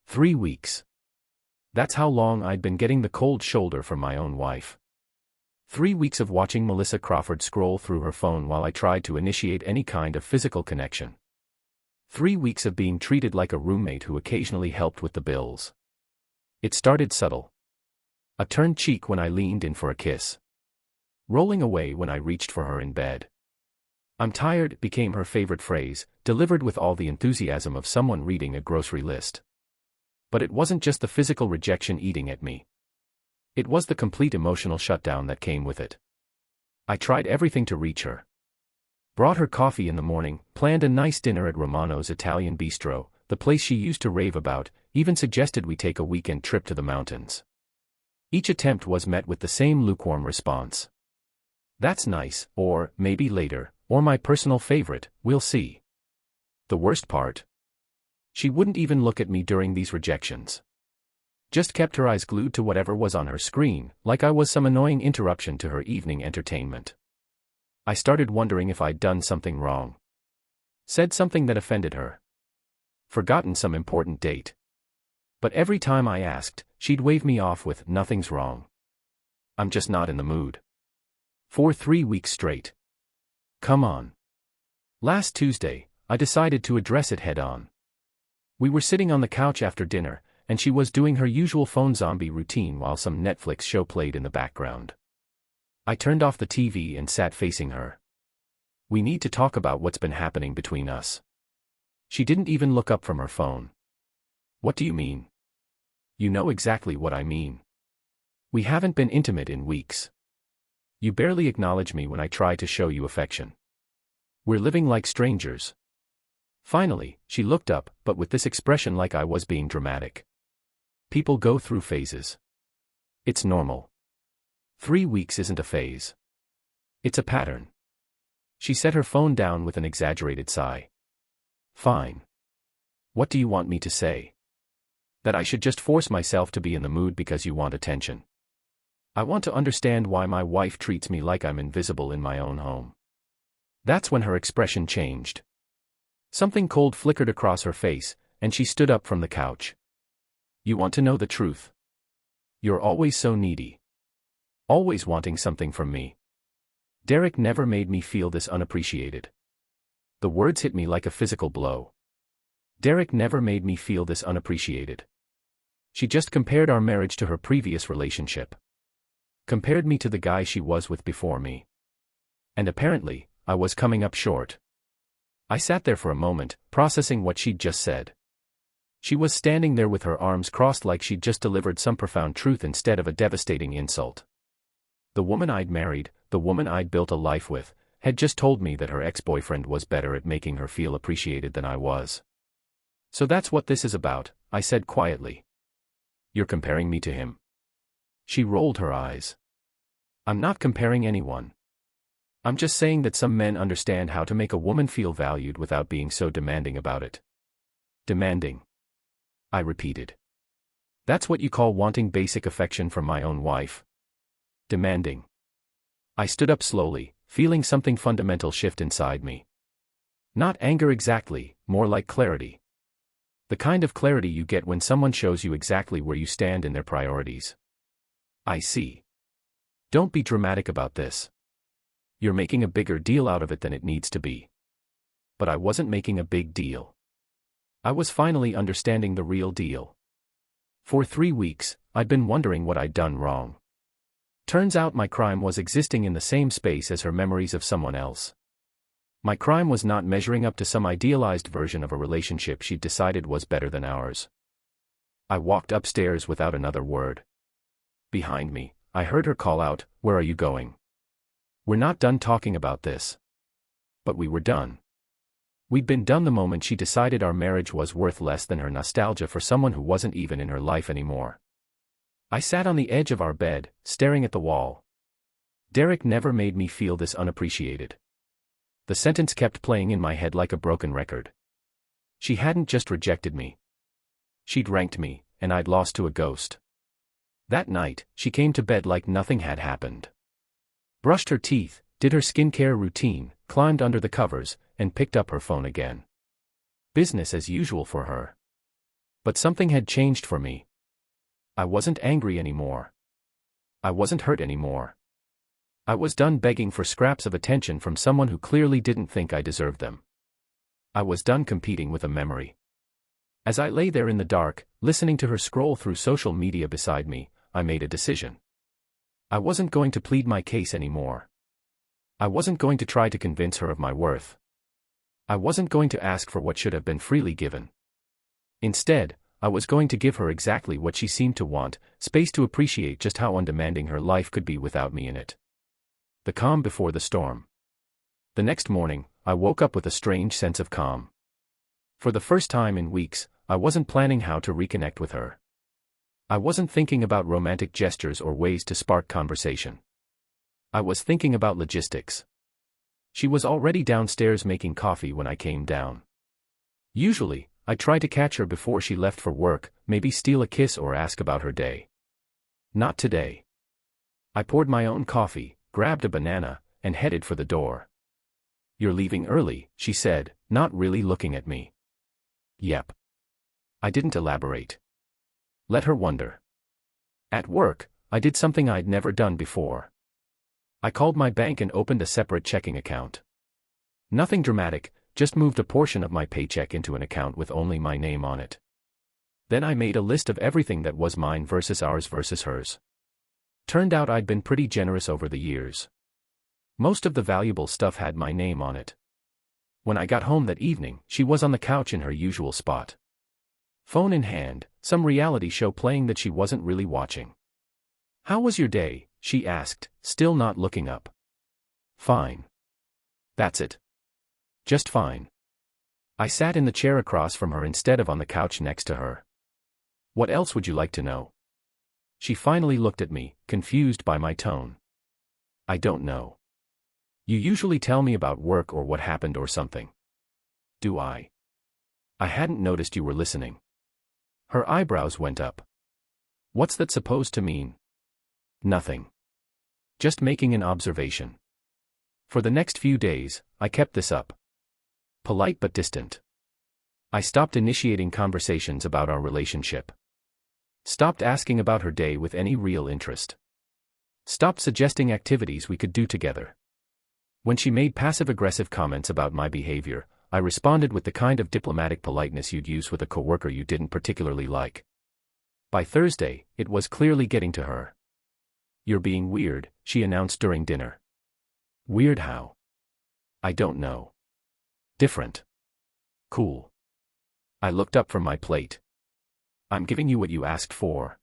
3 weeks. That's how long I'd been getting the cold shoulder from my own wife. 3 weeks of watching Melissa Crawford scroll through her phone while I tried to initiate any kind of physical connection. 3 weeks of being treated like a roommate who occasionally helped with the bills. It started subtle. A turned cheek when I leaned in for a kiss. Rolling away when I reached for her in bed. "I'm tired" became her favorite phrase, delivered with all the enthusiasm of someone reading a grocery list. But it wasn't just the physical rejection eating at me. It was the complete emotional shutdown that came with it. I tried everything to reach her. Brought her coffee in the morning, planned a nice dinner at Romano's Italian Bistro, the place she used to rave about, even suggested we take a weekend trip to the mountains. Each attempt was met with the same lukewarm response. "That's nice," or "maybe later," or "my personal favorite, we'll see." The worst part? She wouldn't even look at me during these rejections. Just kept her eyes glued to whatever was on her screen, like I was some annoying interruption to her evening entertainment. I started wondering if I'd done something wrong. Said something that offended her. Forgotten some important date. But every time I asked, she'd wave me off with "nothing's wrong. I'm just not in the mood." For 3 weeks straight. Come on. Last Tuesday, I decided to address it head-on. We were sitting on the couch after dinner, and she was doing her usual phone zombie routine while some Netflix show played in the background. I turned off the TV and sat facing her. "We need to talk about what's been happening between us." She didn't even look up from her phone. "What do you mean?" "You know exactly what I mean. We haven't been intimate in weeks. You barely acknowledge me when I try to show you affection. We're living like strangers." Finally, she looked up, but with this expression like I was being dramatic. "People go through phases. It's normal. 3 weeks isn't a phase. It's a pattern." She set her phone down with an exaggerated sigh. "Fine. What do you want me to say? That I should just force myself to be in the mood because you want attention? I want to understand why my wife treats me like I'm invisible in my own home." That's when her expression changed. Something cold flickered across her face, and she stood up from the couch. "You want to know the truth? You're always so needy. Always wanting something from me. Derek never made me feel this unappreciated." The words hit me like a physical blow. Derek never made me feel this unappreciated. She just compared our marriage to her previous relationship. Compared me to the guy she was with before me. And apparently, I was coming up short. I sat there for a moment, processing what she'd just said. She was standing there with her arms crossed like she'd just delivered some profound truth instead of a devastating insult. The woman I'd married, the woman I'd built a life with, had just told me that her ex-boyfriend was better at making her feel appreciated than I was. "So that's what this is about," I said quietly. "You're comparing me to him?" She rolled her eyes. "I'm not comparing anyone. I'm just saying that some men understand how to make a woman feel valued without being so demanding about it." "Demanding?" I repeated. "That's what you call wanting basic affection from my own wife? Demanding?" I stood up slowly, feeling something fundamental shift inside me. Not anger exactly, more like clarity. The kind of clarity you get when someone shows you exactly where you stand in their priorities. "I see. Don't be dramatic about this. You're making a bigger deal out of it than it needs to be." But I wasn't making a big deal. I was finally understanding the real deal. For 3 weeks, I'd been wondering what I'd done wrong. Turns out my crime was existing in the same space as her memories of someone else. My crime was not measuring up to some idealized version of a relationship she'd decided was better than ours. I walked upstairs without another word. Behind me, I heard her call out, "Where are you going?" "We're not done talking about this." But we were done. We'd been done the moment she decided our marriage was worth less than her nostalgia for someone who wasn't even in her life anymore. I sat on the edge of our bed, staring at the wall. Derek never made me feel this unappreciated. The sentence kept playing in my head like a broken record. She hadn't just rejected me. She'd ranked me, and I'd lost to a ghost. That night, she came to bed like nothing had happened. Brushed her teeth, did her skincare routine, climbed under the covers, and picked up her phone again. Business as usual for her. But something had changed for me. I wasn't angry anymore. I wasn't hurt anymore. I was done begging for scraps of attention from someone who clearly didn't think I deserved them. I was done competing with a memory. As I lay there in the dark, listening to her scroll through social media beside me, I made a decision. I wasn't going to plead my case anymore. I wasn't going to try to convince her of my worth. I wasn't going to ask for what should have been freely given. Instead, I was going to give her exactly what she seemed to want, space to appreciate just how undemanding her life could be without me in it. The calm before the storm. The next morning, I woke up with a strange sense of calm. For the first time in weeks, I wasn't planning how to reconnect with her. I wasn't thinking about romantic gestures or ways to spark conversation. I was thinking about logistics. She was already downstairs making coffee when I came down. Usually, I try to catch her before she left for work, maybe steal a kiss or ask about her day. Not today. I poured my own coffee, grabbed a banana, and headed for the door. "You're leaving early," she said, not really looking at me. Yep. I didn't elaborate. Let her wonder. At work, I did something I'd never done before. I called my bank and opened a separate checking account. Nothing dramatic, just moved a portion of my paycheck into an account with only my name on it. Then I made a list of everything that was mine versus ours versus hers. Turned out I'd been pretty generous over the years. Most of the valuable stuff had my name on it. When I got home that evening, she was on the couch in her usual spot. Phone in hand, some reality show playing that she wasn't really watching. "How was your day?" she asked, still not looking up. "Fine." That's it. Just fine. I sat in the chair across from her instead of on the couch next to her. "What else would you like to know?" She finally looked at me, confused by my tone. "I don't know. You usually tell me about work or what happened or something." "Do I?" "I hadn't noticed you were listening." Her eyebrows went up. "What's that supposed to mean?" "Nothing. Just making an observation." For the next few days, I kept this up. Polite but distant. I stopped initiating conversations about our relationship. Stopped asking about her day with any real interest. Stopped suggesting activities we could do together. When she made passive-aggressive comments about my behavior, I responded with the kind of diplomatic politeness you'd use with a coworker you didn't particularly like. By Thursday, it was clearly getting to her. "You're being weird," she announced during dinner. "Weird how?" "I don't know." "Different." "Cool." I looked up from my plate. "I'm giving you what you asked for.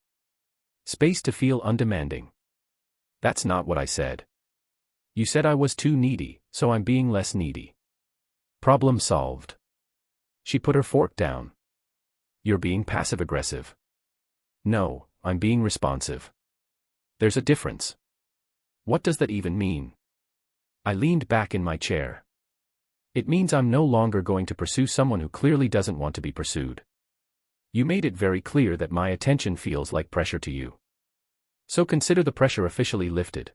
Space to feel undemanding." "That's not what I said." "You said I was too needy, so I'm being less needy." Problem solved. She put her fork down. "You're being passive-aggressive." "No, I'm being responsive." "There's a difference." "What does that even mean?" I leaned back in my chair. "It means I'm no longer going to pursue someone who clearly doesn't want to be pursued. You made it very clear that my attention feels like pressure to you. So consider the pressure officially lifted."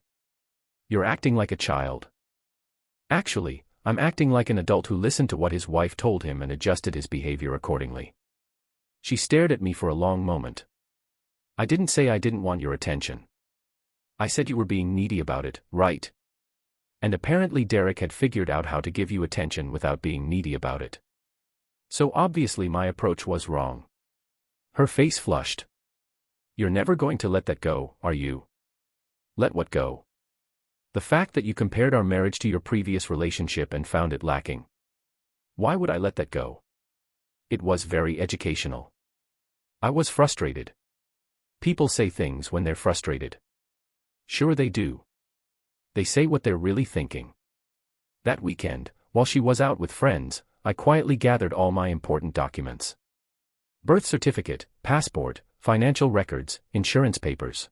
"You're acting like a child." "Actually, I'm acting like an adult who listened to what his wife told him and adjusted his behavior accordingly." She stared at me for a long moment. "I didn't say I didn't want your attention. I said you were being needy about it, right? And apparently Derek had figured out how to give you attention without being needy about it. So obviously my approach was wrong." Her face flushed. "You're never going to let that go, are you?" "Let what go?" "The fact that you compared our marriage to your previous relationship and found it lacking." "Why would I let that go?" It was very educational. I was frustrated. People say things when they're frustrated. Sure they do. They say what they're really thinking. That weekend, while she was out with friends, I quietly gathered all my important documents. Birth certificate, passport, financial records, insurance papers.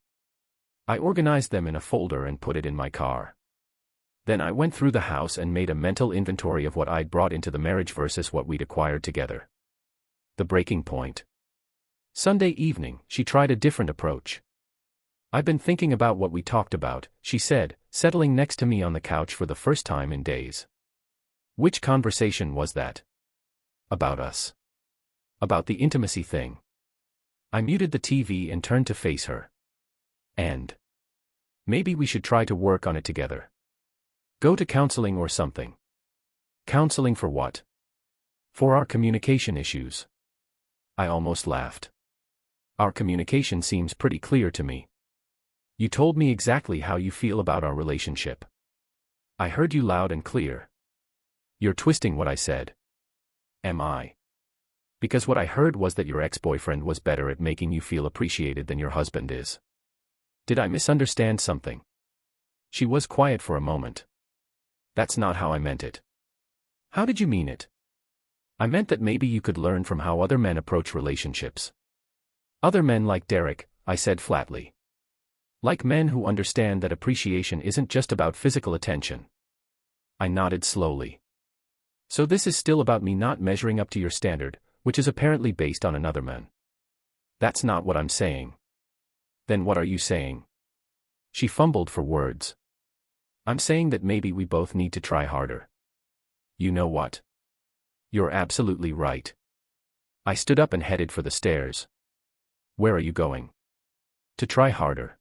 I organized them in a folder and put it in my car. Then I went through the house and made a mental inventory of what I'd brought into the marriage versus what we'd acquired together. The breaking point. Sunday evening, she tried a different approach. "I've been thinking about what we talked about," she said, settling next to me on the couch for the first time in days. "Which conversation was that?" "About us. About the intimacy thing." I muted the TV and turned to face her. And maybe we should try to work on it together. Go to counseling or something. Counseling for what? For our communication issues. I almost laughed. Our communication seems pretty clear to me. You told me exactly how you feel about our relationship. I heard you loud and clear. You're twisting what I said. Am I? Because what I heard was that your ex-boyfriend was better at making you feel appreciated than your husband is. Did I misunderstand something? She was quiet for a moment. That's not how I meant it. How did you mean it? I meant that maybe you could learn from how other men approach relationships. Other men like Derek, I said flatly. Like men who understand that appreciation isn't just about physical attention. I nodded slowly. So this is still about me not measuring up to your standard, which is apparently based on another man. That's not what I'm saying. Then what are you saying? She fumbled for words. I'm saying that maybe we both need to try harder. You know what? You're absolutely right. I stood up and headed for the stairs. Where are you going? To try harder.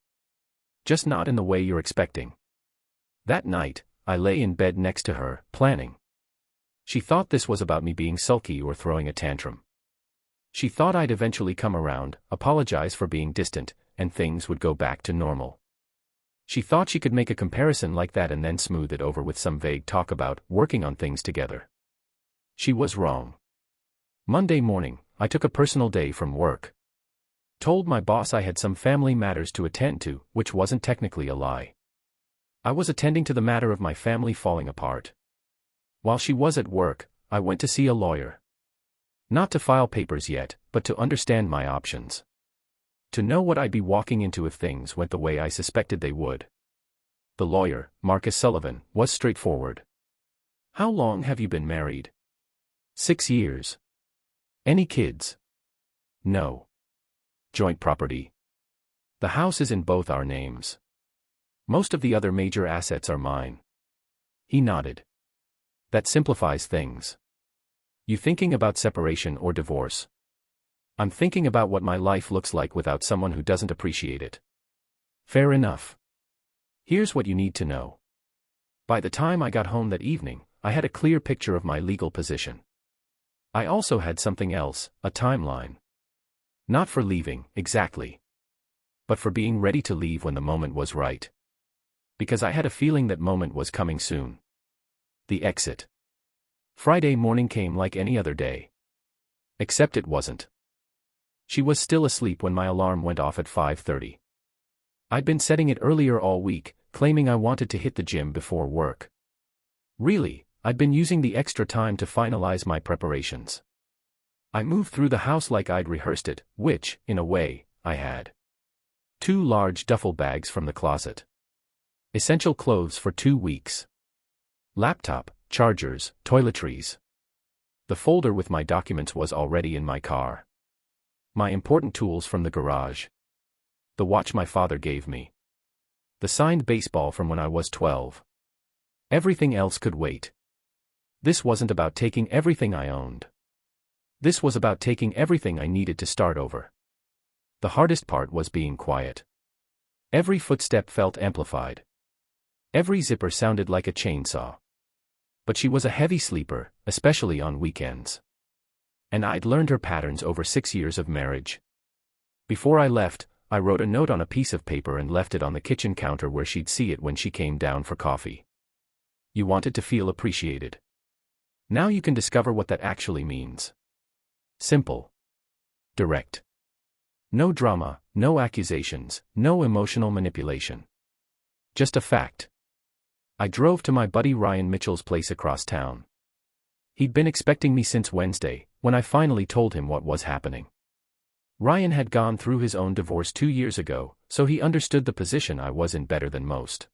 Just not in the way you're expecting. That night, I lay in bed next to her, planning. She thought this was about me being sulky or throwing a tantrum. She thought I'd eventually come around, apologize for being distant, and things would go back to normal. She thought she could make a comparison like that and then smooth it over with some vague talk about working on things together. She was wrong. Monday morning, I took a personal day from work. Told my boss I had some family matters to attend to, which wasn't technically a lie. I was attending to the matter of my family falling apart. While she was at work, I went to see a lawyer. Not to file papers yet, but to understand my options. To know what I'd be walking into if things went the way I suspected they would. The lawyer, Marcus Sullivan, was straightforward. How long have you been married? 6 years. Any kids? No. Joint property? The house is in both our names. Most of the other major assets are mine. He nodded. That simplifies things. You thinking about separation or divorce? I'm thinking about what my life looks like without someone who doesn't appreciate it. Fair enough. Here's what you need to know. By the time I got home that evening, I had a clear picture of my legal position. I also had something else, a timeline. Not for leaving, exactly. But for being ready to leave when the moment was right. Because I had a feeling that moment was coming soon. The exit. Friday morning came like any other day. Except it wasn't. She was still asleep when my alarm went off at 5:30. I'd been setting it earlier all week, claiming I wanted to hit the gym before work. Really, I'd been using the extra time to finalize my preparations. I moved through the house like I'd rehearsed it, which, in a way, I had. 2 large duffel bags from the closet. Essential clothes for 2 weeks. Laptop, chargers, toiletries. The folder with my documents was already in my car. My important tools from the garage. The watch my father gave me. The signed baseball from when I was 12. Everything else could wait. This wasn't about taking everything I owned. This was about taking everything I needed to start over. The hardest part was being quiet. Every footstep felt amplified. Every zipper sounded like a chainsaw. But she was a heavy sleeper, especially on weekends. And I'd learned her patterns over 6 years of marriage. Before I left, I wrote a note on a piece of paper and left it on the kitchen counter where she'd see it when she came down for coffee. You wanted to feel appreciated. Now you can discover what that actually means. Simple. Direct. No drama, no accusations, no emotional manipulation. Just a fact. I drove to my buddy Ryan Mitchell's place across town. He'd been expecting me since Wednesday, when I finally told him what was happening. Ryan had gone through his own divorce 2 years ago, so he understood the position I was in better than most.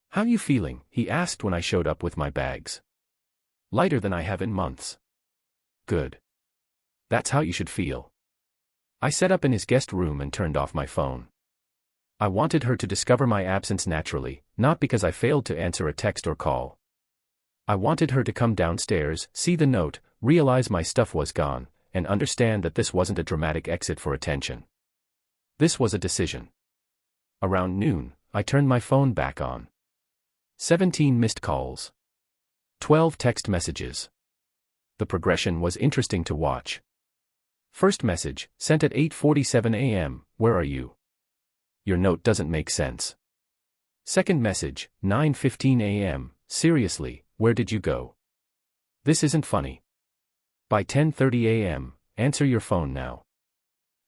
How you feeling? He asked when I showed up with my bags. Lighter than I have in months. Good. That's how you should feel. I set up in his guest room and turned off my phone. I wanted her to discover my absence naturally, not because I failed to answer a text or call. I wanted her to come downstairs, see the note, realize my stuff was gone, and understand that this wasn't a dramatic exit for attention. This was a decision. Around noon, I turned my phone back on. 17 missed calls. 12 text messages. The progression was interesting to watch. First message, sent at 8:47 a.m., where are you? Your note doesn't make sense. Second message, 9:15 a.m., seriously, where did you go? This isn't funny. By 10:30 a.m., answer your phone now.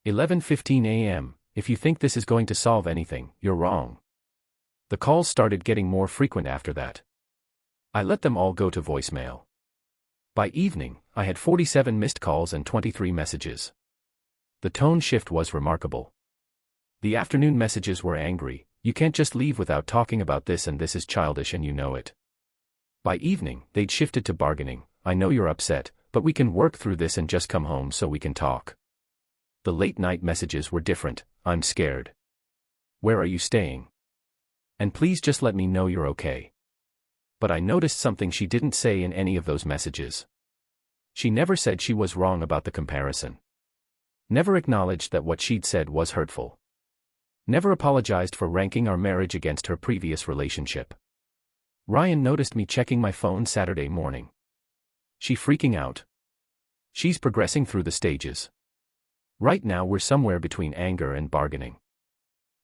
11:15 a.m., if you think this is going to solve anything, you're wrong. The calls started getting more frequent after that. I let them all go to voicemail. By evening, I had 47 missed calls and 23 messages. The tone shift was remarkable. The afternoon messages were angry, you can't just leave without talking about this and this is childish and you know it. By evening, they'd shifted to bargaining, I know you're upset, but we can work through this and just come home so we can talk. The late night messages were different, I'm scared. Where are you staying? And please just let me know you're okay. But I noticed something she didn't say in any of those messages. She never said she was wrong about the comparison. Never acknowledged that what she'd said was hurtful. Never apologized for ranking our marriage against her previous relationship. Ryan noticed me checking my phone Saturday morning. She freaking out. She's progressing through the stages. Right now we're somewhere between anger and bargaining.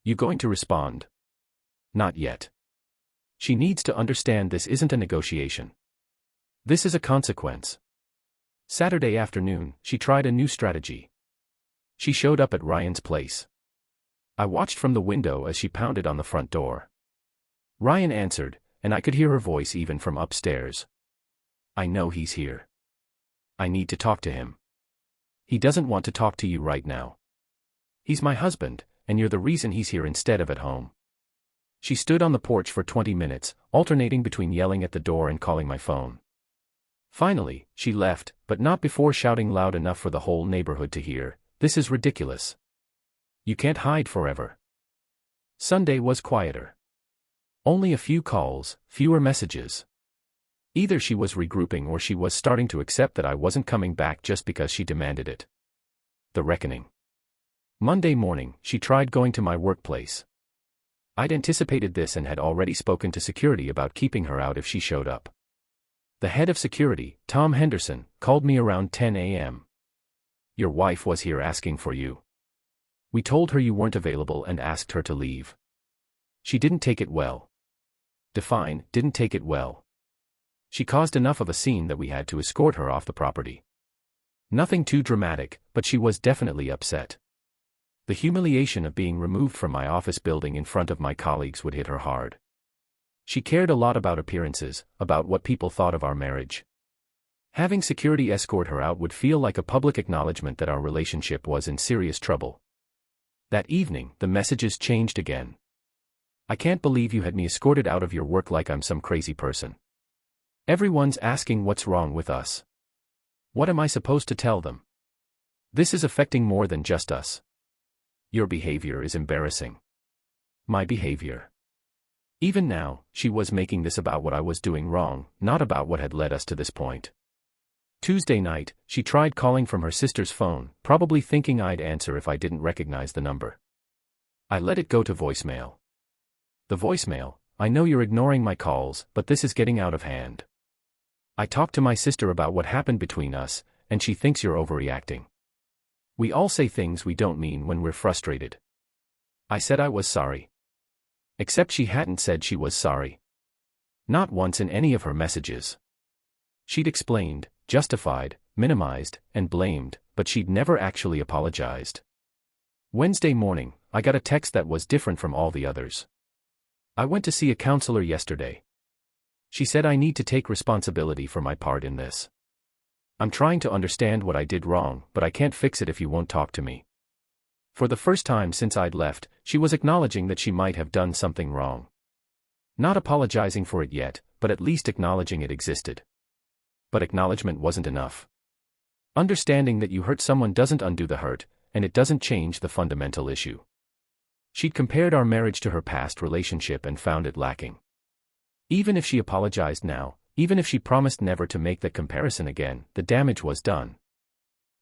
You going to respond? Not yet. She needs to understand this isn't a negotiation. This is a consequence. Saturday afternoon, she tried a new strategy. She showed up at Ryan's place. I watched from the window as she pounded on the front door. Ryan answered, and I could hear her voice even from upstairs. I know he's here. I need to talk to him. He doesn't want to talk to you right now. He's my husband, and you're the reason he's here instead of at home. She stood on the porch for 20 minutes, alternating between yelling at the door and calling my phone. Finally, she left, but not before shouting loud enough for the whole neighborhood to hear, "This is ridiculous. You can't hide forever." Sunday was quieter. Only a few calls, fewer messages. Either she was regrouping or she was starting to accept that I wasn't coming back just because she demanded it. The reckoning. Monday morning, she tried going to my workplace. I'd anticipated this and had already spoken to security about keeping her out if she showed up. The head of security, Tom Henderson, called me around 10 a.m. Your wife was here asking for you. We told her you weren't available and asked her to leave. She didn't take it well. Define, didn't take it well. She caused enough of a scene that we had to escort her off the property. Nothing too dramatic, but she was definitely upset. The humiliation of being removed from my office building in front of my colleagues would hit her hard. She cared a lot about appearances, about what people thought of our marriage. Having security escort her out would feel like a public acknowledgement that our relationship was in serious trouble. That evening, the messages changed again. I can't believe you had me escorted out of your work like I'm some crazy person. Everyone's asking what's wrong with us. What am I supposed to tell them? This is affecting more than just us. Your behavior is embarrassing. My behavior. Even now, she was making this about what I was doing wrong, not about what had led us to this point. Tuesday night, she tried calling from her sister's phone, probably thinking I'd answer if I didn't recognize the number. I let it go to voicemail. The voicemail, I know you're ignoring my calls, but this is getting out of hand. I talked to my sister about what happened between us, and she thinks you're overreacting. We all say things we don't mean when we're frustrated. I said I was sorry. Except she hadn't said she was sorry. Not once in any of her messages. She'd explained, justified, minimized, and blamed, but she'd never actually apologized. Wednesday morning, I got a text that was different from all the others. I went to see a counselor yesterday. She said I need to take responsibility for my part in this. I'm trying to understand what I did wrong, but I can't fix it if you won't talk to me. For the first time since I'd left, she was acknowledging that she might have done something wrong. Not apologizing for it yet, but at least acknowledging it existed. But acknowledgement wasn't enough. Understanding that you hurt someone doesn't undo the hurt, and it doesn't change the fundamental issue. She'd compared our marriage to her past relationship and found it lacking. Even if she apologized now, even if she promised never to make that comparison again, the damage was done.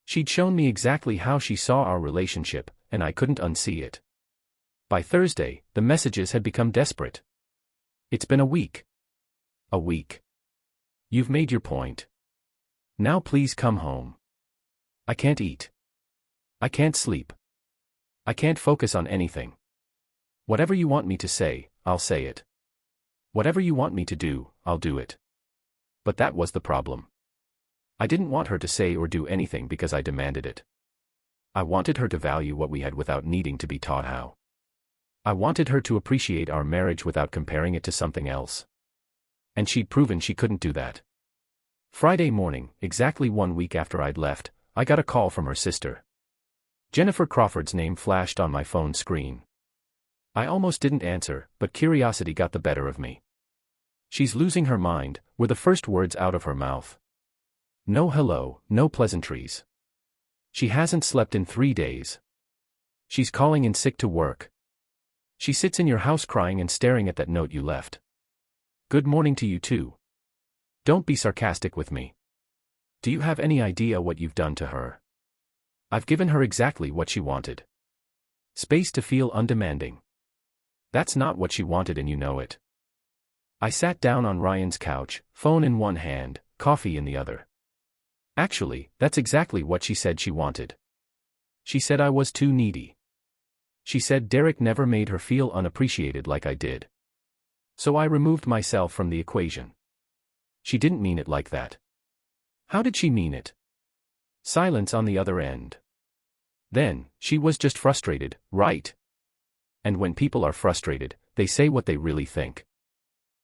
She'd shown me exactly how she saw our relationship, and I couldn't unsee it. By Thursday, the messages had become desperate. It's been a week. A week. You've made your point. Now please come home. I can't eat. I can't sleep. I can't focus on anything. Whatever you want me to say, I'll say it. Whatever you want me to do, I'll do it. But that was the problem. I didn't want her to say or do anything because I demanded it. I wanted her to value what we had without needing to be taught how. I wanted her to appreciate our marriage without comparing it to something else. And she'd proven she couldn't do that. Friday morning, exactly 1 week after I'd left, I got a call from her sister. Jennifer Crawford's name flashed on my phone screen. I almost didn't answer, but curiosity got the better of me. "She's losing her mind," were the first words out of her mouth. No hello, no pleasantries. She hasn't slept in 3 days. She's calling in sick to work. She sits in your house crying and staring at that note you left. Good morning to you too. Don't be sarcastic with me. Do you have any idea what you've done to her? I've given her exactly what she wanted. Space to feel undemanding. That's not what she wanted and you know it. I sat down on Ryan's couch, phone in one hand, coffee in the other. Actually, that's exactly what she said she wanted. She said I was too needy. She said Derek never made her feel unappreciated like I did. So I removed myself from the equation. She didn't mean it like that. How did she mean it? Silence on the other end. Then, she was just frustrated, right? And when people are frustrated, they say what they really think.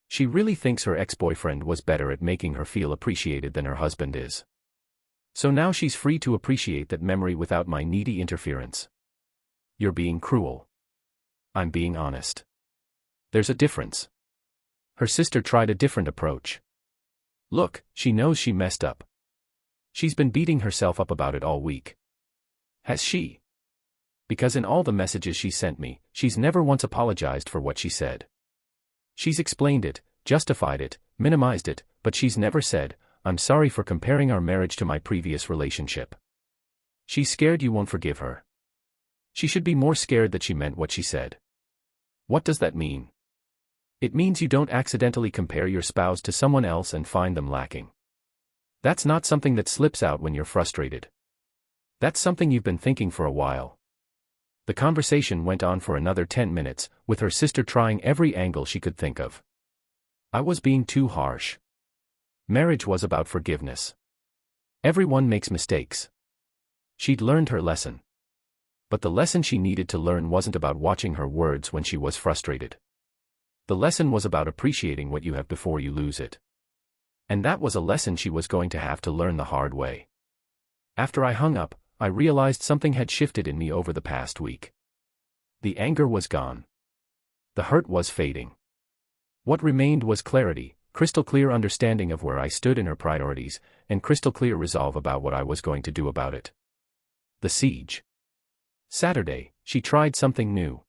She really thinks her ex-boyfriend was better at making her feel appreciated than her husband is. So now she's free to appreciate that memory without my needy interference. You're being cruel. I'm being honest. There's a difference. Her sister tried a different approach. Look, she knows she messed up. She's been beating herself up about it all week. Has she? Because in all the messages she sent me, she's never once apologized for what she said. She's explained it, justified it, minimized it, but she's never said, "I'm sorry for comparing our marriage to my previous relationship." She's scared you won't forgive her. She should be more scared that she meant what she said. What does that mean? It means you don't accidentally compare your spouse to someone else and find them lacking. That's not something that slips out when you're frustrated. That's something you've been thinking for a while. The conversation went on for another 10 minutes, with her sister trying every angle she could think of. I was being too harsh. Marriage was about forgiveness. Everyone makes mistakes. She'd learned her lesson. But the lesson she needed to learn wasn't about watching her words when she was frustrated. The lesson was about appreciating what you have before you lose it. And that was a lesson she was going to have to learn the hard way. After I hung up, I realized something had shifted in me over the past week. The anger was gone. The hurt was fading. What remained was clarity, crystal clear understanding of where I stood in her priorities, and crystal clear resolve about what I was going to do about it. The siege. Saturday, she tried something new.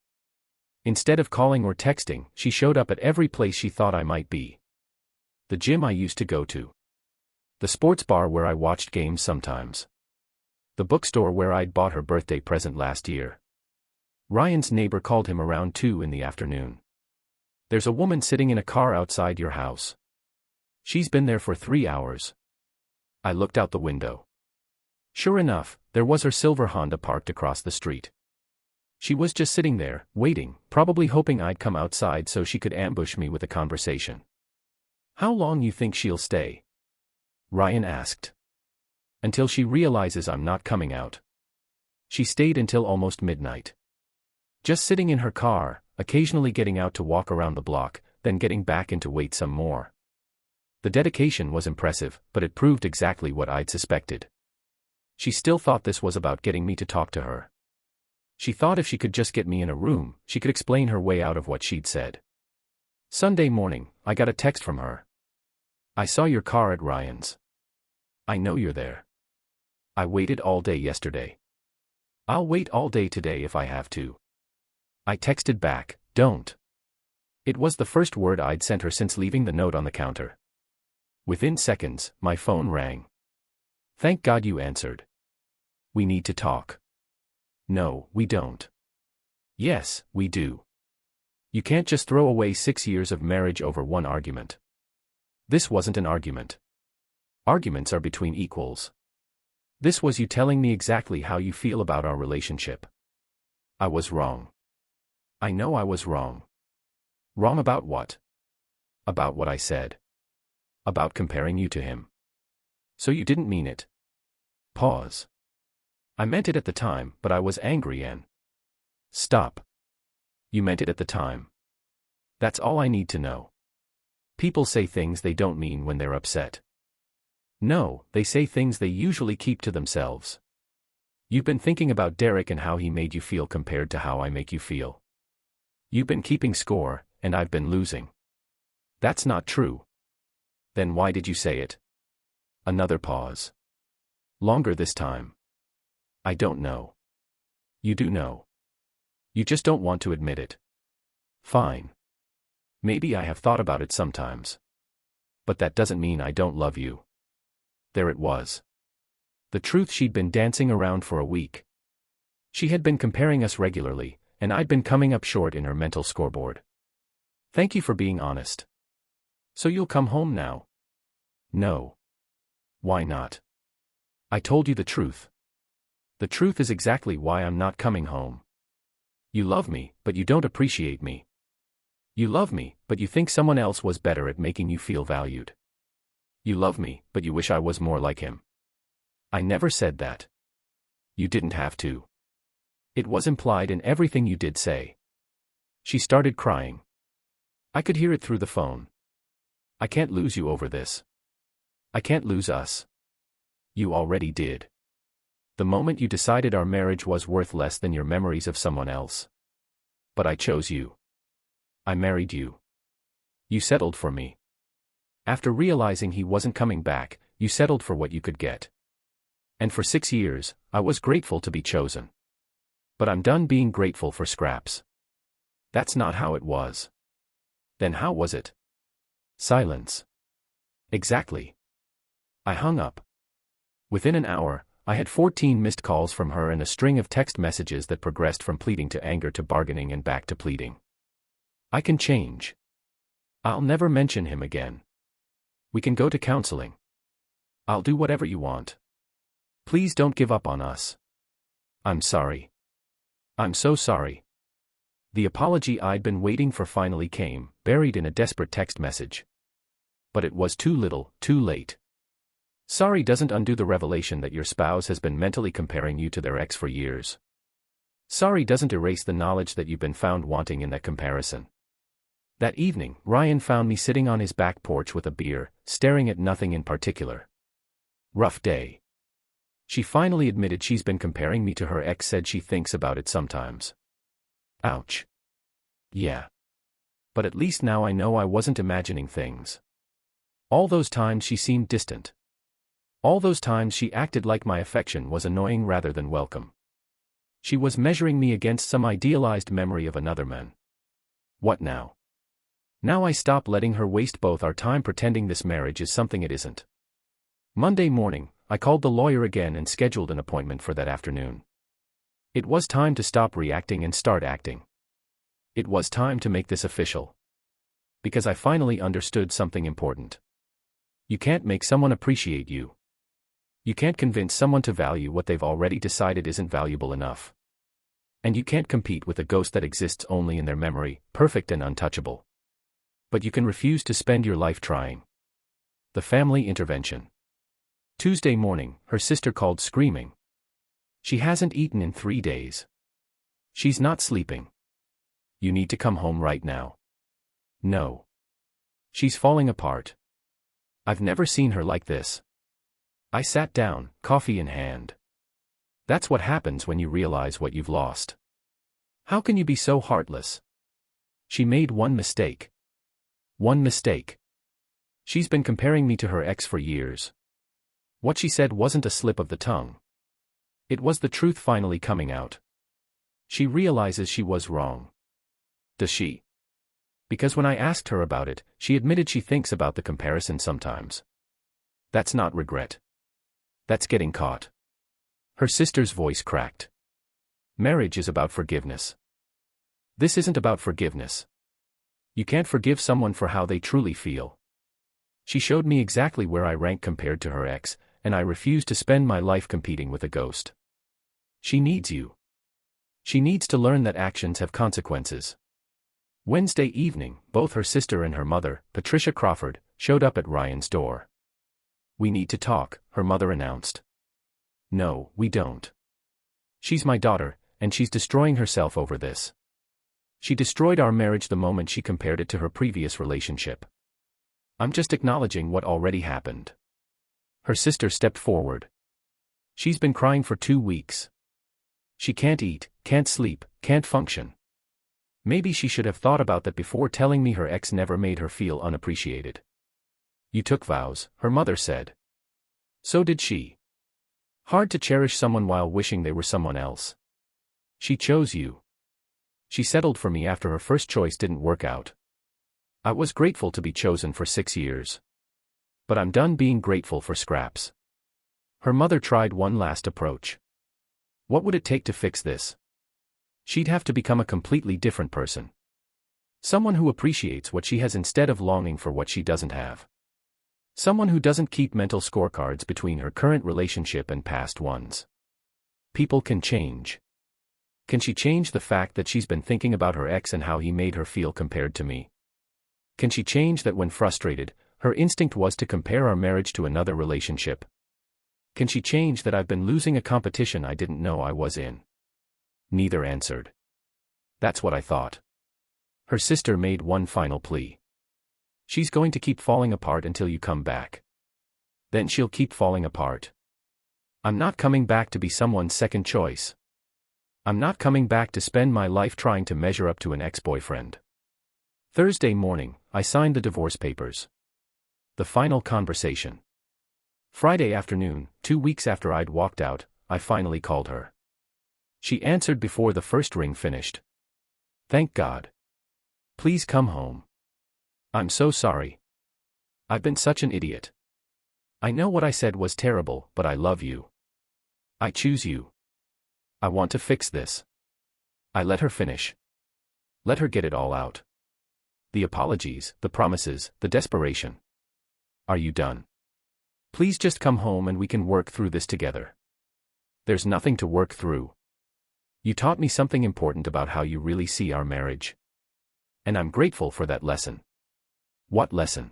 Instead of calling or texting, she showed up at every place she thought I might be. The gym I used to go to. The sports bar where I watched games sometimes. The bookstore where I'd bought her birthday present last year. Ryan's neighbor called him around 2 in the afternoon. "There's a woman sitting in a car outside your house. She's been there for 3 hours." I looked out the window. Sure enough, there was her silver Honda parked across the street. She was just sitting there, waiting, probably hoping I'd come outside so she could ambush me with a conversation. "How long you think she'll stay?" Ryan asked. "Until she realizes I'm not coming out." She stayed until almost midnight. Just sitting in her car, occasionally getting out to walk around the block, then getting back in to wait some more. The dedication was impressive, but it proved exactly what I'd suspected. She still thought this was about getting me to talk to her. She thought if she could just get me in a room, she could explain her way out of what she'd said. Sunday morning, I got a text from her. "I saw your car at Ryan's. I know you're there. I waited all day yesterday. I'll wait all day today if I have to." I texted back, "Don't." It was the first word I'd sent her since leaving the note on the counter. Within seconds, my phone rang. "Thank God you answered. We need to talk. No, we don't. Yes, we do. You can't just throw away 6 years of marriage over one argument. This wasn't an argument. Arguments are between equals. This was you telling me exactly how you feel about our relationship. I was wrong. I know I was wrong. Wrong about what? About what I said. About comparing you to him. So you didn't mean it. Pause. I meant it at the time, but I was angry and... Stop. You meant it at the time. That's all I need to know. People say things they don't mean when they're upset. No, they say things they usually keep to themselves. You've been thinking about Derek and how he made you feel compared to how I make you feel. You've been keeping score, and I've been losing. That's not true. Then why did you say it? Another pause. Longer this time. I don't know. You do know. You just don't want to admit it. Fine. Maybe I have thought about it sometimes. But that doesn't mean I don't love you. There it was. The truth she'd been dancing around for a week. She had been comparing us regularly, and I'd been coming up short in her mental scoreboard. Thank you for being honest. So you'll come home now? No. Why not? I told you the truth. The truth is exactly why I'm not coming home. You love me, but you don't appreciate me. You love me, but you think someone else was better at making you feel valued. You love me, but you wish I was more like him. I never said that. You didn't have to. It was implied in everything you did say. She started crying. I could hear it through the phone. I can't lose you over this. I can't lose us. You already did. The moment you decided our marriage was worth less than your memories of someone else. But I chose you. I married you. You settled for me. After realizing he wasn't coming back, you settled for what you could get. And for 6 years, I was grateful to be chosen. But I'm done being grateful for scraps. That's not how it was. Then how was it? Silence. Exactly. I hung up. Within an hour, I had 14 missed calls from her and a string of text messages that progressed from pleading to anger to bargaining and back to pleading. I can change. I'll never mention him again. We can go to counseling. I'll do whatever you want. Please don't give up on us. I'm sorry. I'm so sorry. The apology I'd been waiting for finally came, buried in a desperate text message. But it was too little, too late. Sorry doesn't undo the revelation that your spouse has been mentally comparing you to their ex for years. Sorry doesn't erase the knowledge that you've been found wanting in that comparison. That evening, Ryan found me sitting on his back porch with a beer, staring at nothing in particular. Rough day. She finally admitted she's been comparing me to her ex, said she thinks about it sometimes. Ouch. Yeah. But at least now I know I wasn't imagining things. All those times she seemed distant. All those times she acted like my affection was annoying rather than welcome. She was measuring me against some idealized memory of another man. What now? Now I stop letting her waste both our time pretending this marriage is something it isn't. Monday morning, I called the lawyer again and scheduled an appointment for that afternoon. It was time to stop reacting and start acting. It was time to make this official. Because I finally understood something important. You can't make someone appreciate you. You can't convince someone to value what they've already decided isn't valuable enough. And you can't compete with a ghost that exists only in their memory, perfect and untouchable. But you can refuse to spend your life trying. The family intervention. Tuesday morning, her sister called screaming. She hasn't eaten in 3 days. She's not sleeping. You need to come home right now. No. She's falling apart. I've never seen her like this. I sat down, coffee in hand. That's what happens when you realize what you've lost. How can you be so heartless? She made one mistake. One mistake. She's been comparing me to her ex for years. What she said wasn't a slip of the tongue. It was the truth finally coming out. She realizes she was wrong. Does she? Because when I asked her about it, she admitted she thinks about the comparison sometimes. That's not regret. That's getting caught. Her sister's voice cracked. Marriage is about forgiveness. This isn't about forgiveness. You can't forgive someone for how they truly feel. She showed me exactly where I rank compared to her ex, and I refuse to spend my life competing with a ghost. She needs you. She needs to learn that actions have consequences. Wednesday evening, both her sister and her mother, Patricia Crawford, showed up at Ryan's door. We need to talk, her mother announced. No, we don't. She's my daughter, and she's destroying herself over this. She destroyed our marriage the moment she compared it to her previous relationship. I'm just acknowledging what already happened. Her sister stepped forward. She's been crying for 2 weeks. She can't eat, can't sleep, can't function. Maybe she should have thought about that before telling me her ex never made her feel unappreciated. You took vows, her mother said. So did she. Hard to cherish someone while wishing they were someone else. She chose you. She settled for me after her first choice didn't work out. I was grateful to be chosen for 6 years. But I'm done being grateful for scraps. Her mother tried one last approach. What would it take to fix this? She'd have to become a completely different person. Someone who appreciates what she has instead of longing for what she doesn't have. Someone who doesn't keep mental scorecards between her current relationship and past ones. People can change. Can she change the fact that she's been thinking about her ex and how he made her feel compared to me? Can she change that when frustrated, her instinct was to compare our marriage to another relationship? Can she change that I've been losing a competition I didn't know I was in? Neither answered. That's what I thought. Her sister made one final plea. She's going to keep falling apart until you come back. Then she'll keep falling apart. I'm not coming back to be someone's second choice. I'm not coming back to spend my life trying to measure up to an ex-boyfriend. Thursday morning, I signed the divorce papers. The final conversation. Friday afternoon, 2 weeks after I'd walked out, I finally called her. She answered before the first ring finished. Thank God. Please come home. I'm so sorry. I've been such an idiot. I know what I said was terrible, but I love you. I choose you. I want to fix this. I let her finish. Let her get it all out. The apologies, the promises, the desperation. Are you done? Please just come home and we can work through this together. There's nothing to work through. You taught me something important about how you really see our marriage. And I'm grateful for that lesson. What lesson?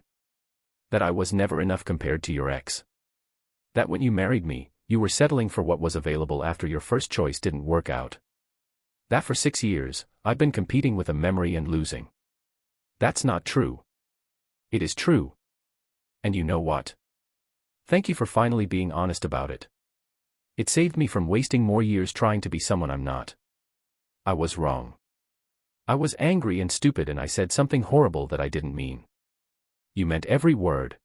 That I was never enough compared to your ex. That when you married me, you were settling for what was available after your first choice didn't work out. That for 6 years, I've been competing with a memory and losing. That's not true. It is true. And you know what? Thank you for finally being honest about it. It saved me from wasting more years trying to be someone I'm not. I was wrong. I was angry and stupid and I said something horrible that I didn't mean. You meant every word.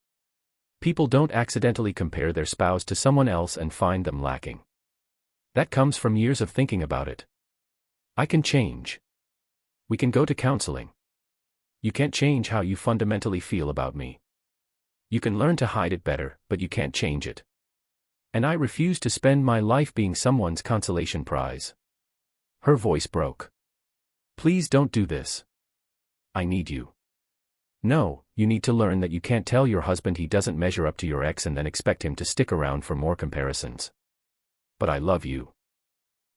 People don't accidentally compare their spouse to someone else and find them lacking. That comes from years of thinking about it. I can change. We can go to counseling. You can't change how you fundamentally feel about me. You can learn to hide it better, but you can't change it. And I refuse to spend my life being someone's consolation prize. Her voice broke. Please don't do this. I need you. No, you need to learn that you can't tell your husband he doesn't measure up to your ex and then expect him to stick around for more comparisons. But I love you.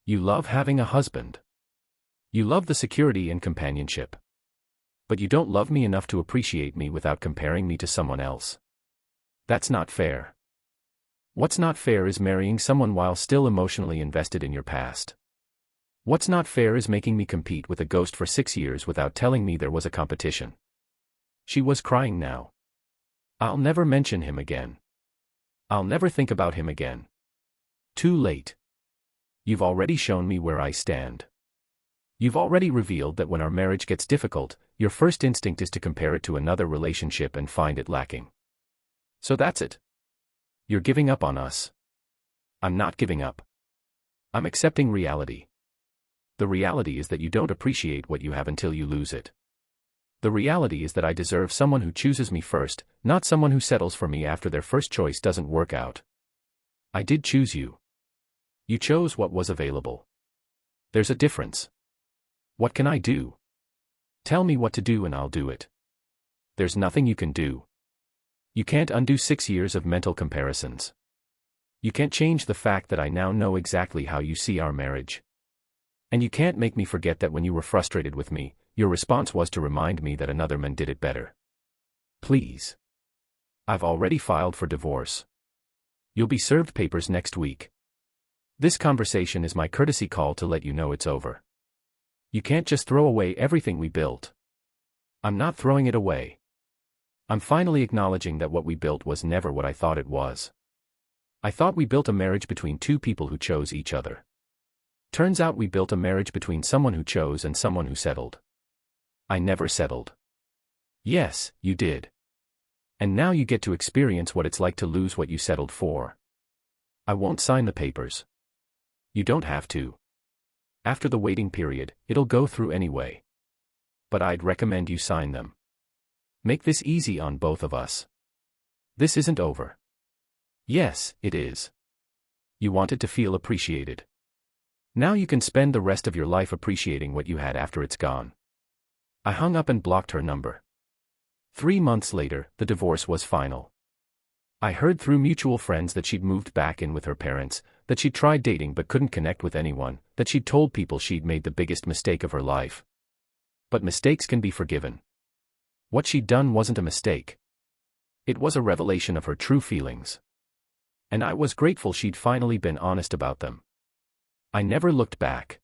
You love having a husband. You love the security and companionship. But you don't love me enough to appreciate me without comparing me to someone else. That's not fair. What's not fair is marrying someone while still emotionally invested in your past. What's not fair is making me compete with a ghost for 6 years without telling me there was a competition. She was crying now. I'll never mention him again. I'll never think about him again. Too late. You've already shown me where I stand. You've already revealed that when our marriage gets difficult, your first instinct is to compare it to another relationship and find it lacking. So that's it. You're giving up on us. I'm not giving up. I'm accepting reality. The reality is that you don't appreciate what you have until you lose it. The reality is that I deserve someone who chooses me first, not someone who settles for me after their first choice doesn't work out. I did choose you. You chose what was available. There's a difference. What can I do? Tell me what to do and I'll do it. There's nothing you can do. You can't undo 6 years of mental comparisons. You can't change the fact that I now know exactly how you see our marriage. And you can't make me forget that when you were frustrated with me, your response was to remind me that another man did it better. Please. I've already filed for divorce. You'll be served papers next week. This conversation is my courtesy call to let you know it's over. You can't just throw away everything we built. I'm not throwing it away. I'm finally acknowledging that what we built was never what I thought it was. I thought we built a marriage between two people who chose each other. Turns out we built a marriage between someone who chose and someone who settled. I never settled. Yes, you did. And now you get to experience what it's like to lose what you settled for. I won't sign the papers. You don't have to. After the waiting period, it'll go through anyway. But I'd recommend you sign them. Make this easy on both of us. This isn't over. Yes, it is. You wanted to feel appreciated. Now you can spend the rest of your life appreciating what you had after it's gone. I hung up and blocked her number. 3 months later, the divorce was final. I heard through mutual friends that she'd moved back in with her parents, that she'd tried dating but couldn't connect with anyone, that she'd told people she'd made the biggest mistake of her life. But mistakes can be forgiven. What she'd done wasn't a mistake. It was a revelation of her true feelings. And I was grateful she'd finally been honest about them. I never looked back.